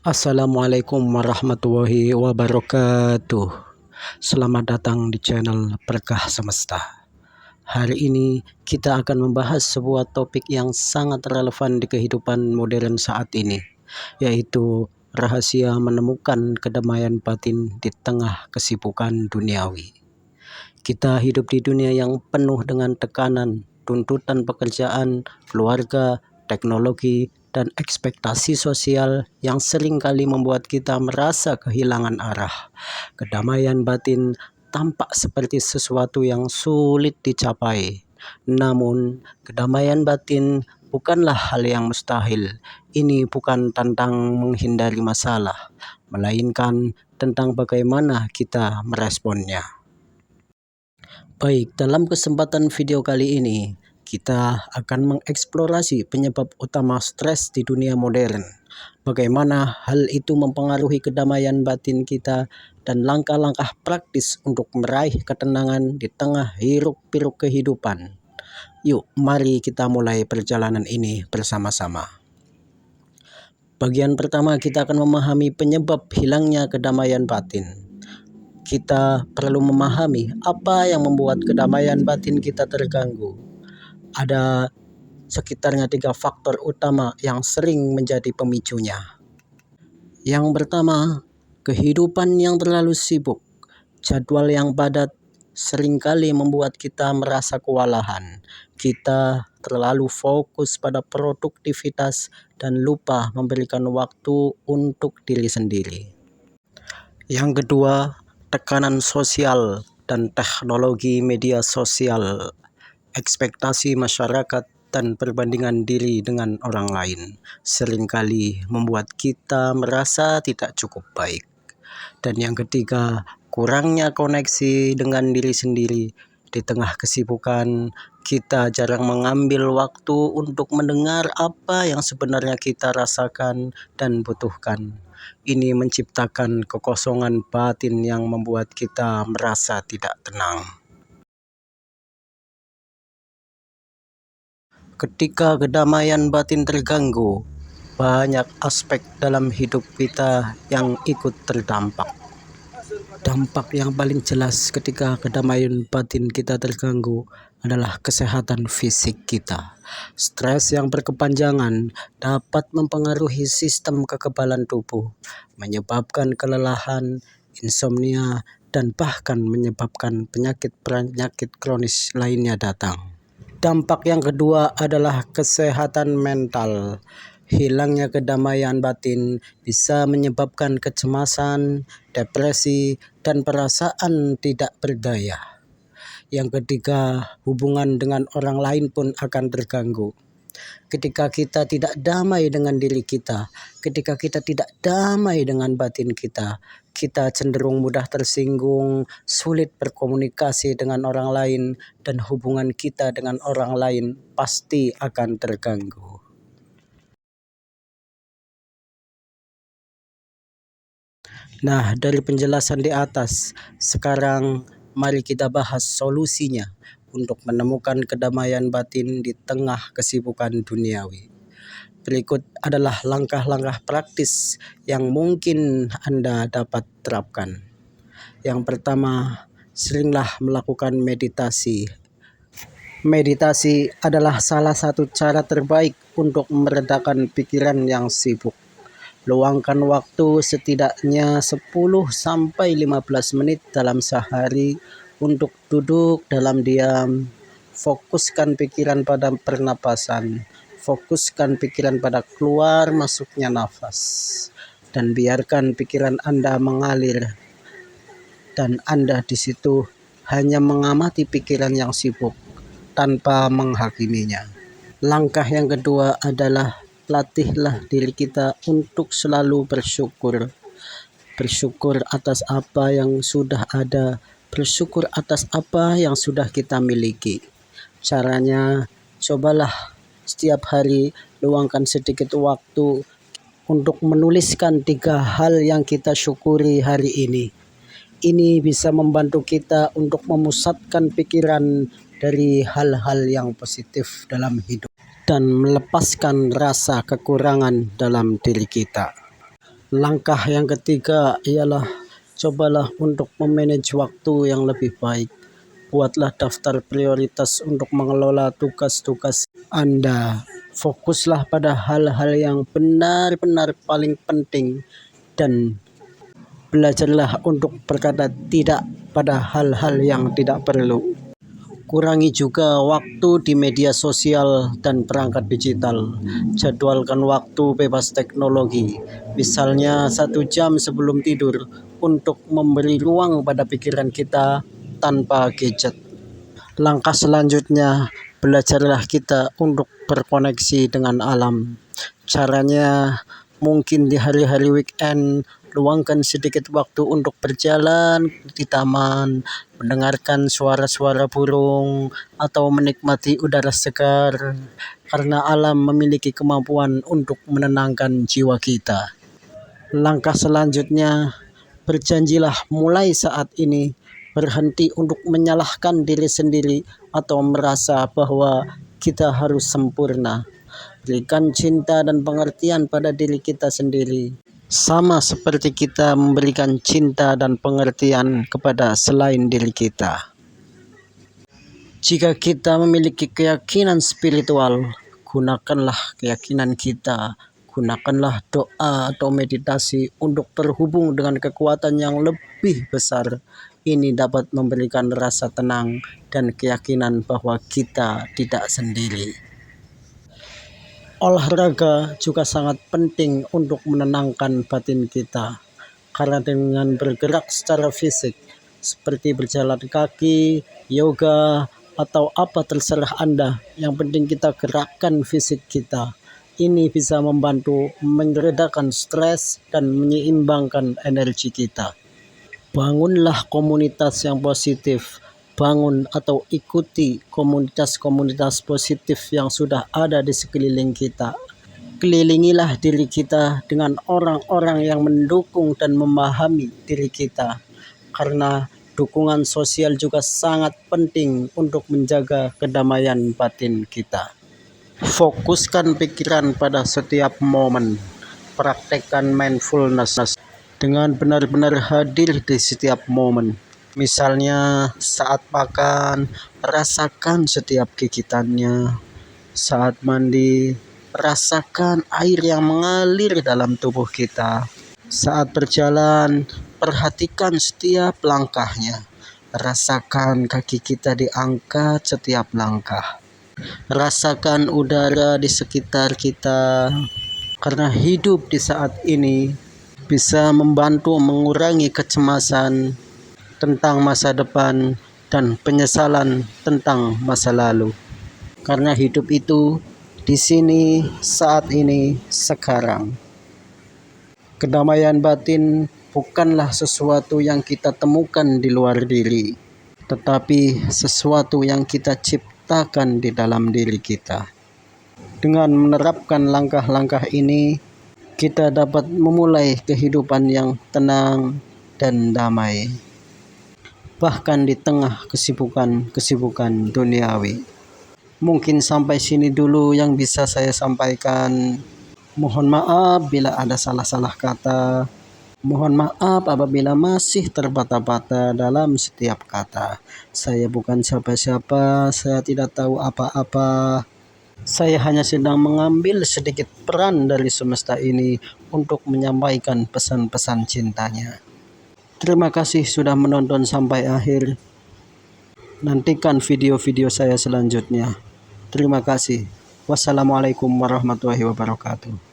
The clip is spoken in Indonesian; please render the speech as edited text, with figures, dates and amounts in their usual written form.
Assalamualaikum warahmatullahi wabarakatuh. Selamat datang di channel Berkah Semesta. Hari ini kita akan membahas sebuah topik yang sangat relevan di kehidupan modern saat ini, yaitu rahasia menemukan kedamaian batin di tengah kesibukan duniawi. Kita hidup di dunia yang penuh dengan tekanan, tuntutan pekerjaan, keluarga, teknologi, dan ekspektasi sosial yang seringkali membuat kita merasa kehilangan arah. Kedamaian batin tampak seperti sesuatu yang sulit dicapai. Namun, kedamaian batin bukanlah hal yang mustahil. Ini bukan tentang menghindari masalah, melainkan tentang bagaimana kita meresponnya. Baik, dalam kesempatan video kali ini, kita akan mengeksplorasi penyebab utama stres di dunia modern, bagaimana hal itu mempengaruhi kedamaian batin kita, dan langkah-langkah praktis untuk meraih ketenangan di tengah hiruk-pikuk kehidupan. Yuk, mari kita mulai perjalanan ini bersama-sama. Bagian pertama, kita akan memahami penyebab hilangnya kedamaian batin. Kita perlu memahami apa yang membuat kedamaian batin kita terganggu. Ada sekitarnya 3 faktor utama yang sering menjadi pemicunya. Yang pertama, kehidupan yang terlalu sibuk. Jadwal yang padat seringkali membuat kita merasa kewalahan. Kita terlalu fokus pada produktivitas dan lupa memberikan waktu untuk diri sendiri. Yang kedua, tekanan sosial dan teknologi media sosial, ekspektasi masyarakat dan perbandingan diri dengan orang lain seringkali membuat kita merasa tidak cukup baik. Dan yang ketiga, kurangnya koneksi dengan diri sendiri. Di tengah kesibukan, kita jarang mengambil waktu untuk mendengar apa yang sebenarnya kita rasakan dan butuhkan. Ini menciptakan kekosongan batin yang membuat kita merasa tidak tenang. Ketika kedamaian batin terganggu, banyak aspek dalam hidup kita yang ikut terdampak. Dampak yang paling jelas ketika kedamaian batin kita terganggu adalah kesehatan fisik kita. Stres yang berkepanjangan dapat mempengaruhi sistem kekebalan tubuh, menyebabkan kelelahan, insomnia, dan bahkan menyebabkan penyakit-penyakit kronis lainnya datang. Dampak yang kedua adalah kesehatan mental. Hilangnya kedamaian batin bisa menyebabkan kecemasan, depresi, dan perasaan tidak berdaya. Yang ketiga, hubungan dengan orang lain pun akan terganggu. Ketika kita tidak damai dengan diri kita, ketika kita tidak damai dengan batin kita, kita cenderung mudah tersinggung, sulit berkomunikasi dengan orang lain, dan hubungan kita dengan orang lain pasti akan terganggu. Nah, dari penjelasan di atas, sekarang mari kita bahas solusinya untuk menemukan kedamaian batin di tengah kesibukan duniawi. Berikut adalah langkah-langkah praktis yang mungkin Anda dapat terapkan. Yang pertama, seringlah melakukan meditasi. Meditasi adalah salah satu cara terbaik untuk meredakan pikiran yang sibuk. Luangkan waktu setidaknya 10-15 menit dalam sehari untuk duduk dalam diam. Fokuskan pikiran pada pernapasan. Fokuskan pikiran pada keluar masuknya nafas. Dan biarkan pikiran Anda mengalir. Dan Anda di situ hanya mengamati pikiran yang sibuk tanpa menghakiminya. Langkah yang kedua adalah latihlah diri kita untuk selalu bersyukur. Bersyukur atas apa yang sudah ada. Bersyukur atas apa yang sudah kita miliki. Caranya, cobalah setiap hari luangkan sedikit waktu untuk menuliskan 3 hal yang kita syukuri hari ini. Ini bisa membantu kita untuk memusatkan pikiran dari hal-hal yang positif dalam hidup dan melepaskan rasa kekurangan dalam diri kita. Langkah yang ketiga ialah cobalah untuk memanage waktu yang lebih baik. Buatlah daftar prioritas untuk mengelola tugas-tugas Anda. Fokuslah pada hal-hal yang benar-benar paling penting dan belajarlah untuk berkata tidak pada hal-hal yang tidak perlu. Kurangi juga waktu di media sosial dan perangkat digital. Jadwalkan waktu bebas teknologi, misalnya 1 jam sebelum tidur, untuk memberi ruang pada pikiran kita tanpa gadget. Langkah selanjutnya, belajarlah kita untuk berkoneksi dengan alam. Caranya, mungkin di hari-hari weekend, luangkan sedikit waktu untuk berjalan di taman, mendengarkan suara-suara burung, atau menikmati udara segar, karena alam memiliki kemampuan untuk menenangkan jiwa kita. Langkah selanjutnya, berjanjilah mulai saat ini berhenti untuk menyalahkan diri sendiri atau merasa bahwa kita harus sempurna. Berikan cinta dan pengertian pada diri kita sendiri, sama seperti kita memberikan cinta dan pengertian kepada selain diri kita. Jika kita memiliki keyakinan spiritual, gunakanlah keyakinan kita. Gunakanlah doa atau meditasi untuk terhubung dengan kekuatan yang lebih besar. Ini dapat memberikan rasa tenang dan keyakinan bahwa kita tidak sendiri. Olahraga juga sangat penting untuk menenangkan batin kita, karena dengan bergerak secara fisik, seperti berjalan kaki, yoga, atau apa terserah Anda, yang penting kita gerakkan fisik kita. Ini bisa membantu meredakan stres dan menyeimbangkan energi kita. Bangunlah komunitas yang positif. Bangun atau ikuti komunitas-komunitas positif yang sudah ada di sekeliling kita. Kelilingilah diri kita dengan orang-orang yang mendukung dan memahami diri kita, karena dukungan sosial juga sangat penting untuk menjaga kedamaian batin kita. Fokuskan pikiran pada setiap momen. Praktekkan mindfulness dengan benar-benar hadir di setiap momen. Misalnya saat makan, rasakan setiap gigitannya. Saat mandi, rasakan air yang mengalir dalam tubuh kita. Saat berjalan, perhatikan setiap langkahnya. Rasakan kaki kita diangkat setiap langkah. Rasakan udara di sekitar kita. Karena hidup di saat ini bisa membantu mengurangi kecemasan tentang masa depan dan penyesalan tentang masa lalu. Karena hidup itu di sini, saat ini, sekarang. Kedamaian batin bukanlah sesuatu yang kita temukan di luar diri, tetapi sesuatu yang kita ciptakan di dalam diri kita. Dengan menerapkan langkah-langkah ini, kita dapat memulai kehidupan yang tenang dan damai, bahkan di tengah kesibukan duniawi. Mungkin sampai sini dulu yang bisa saya sampaikan. Mohon maaf bila ada salah-salah kata. Mohon maaf apabila masih terbata-bata dalam setiap kata. Saya bukan siapa-siapa, saya tidak tahu apa-apa. Saya hanya sedang mengambil sedikit peran dari semesta ini untuk menyampaikan pesan-pesan cintanya. Terima kasih sudah menonton sampai akhir. Nantikan video-video saya selanjutnya. Terima kasih. Wassalamualaikum warahmatullahi wabarakatuh.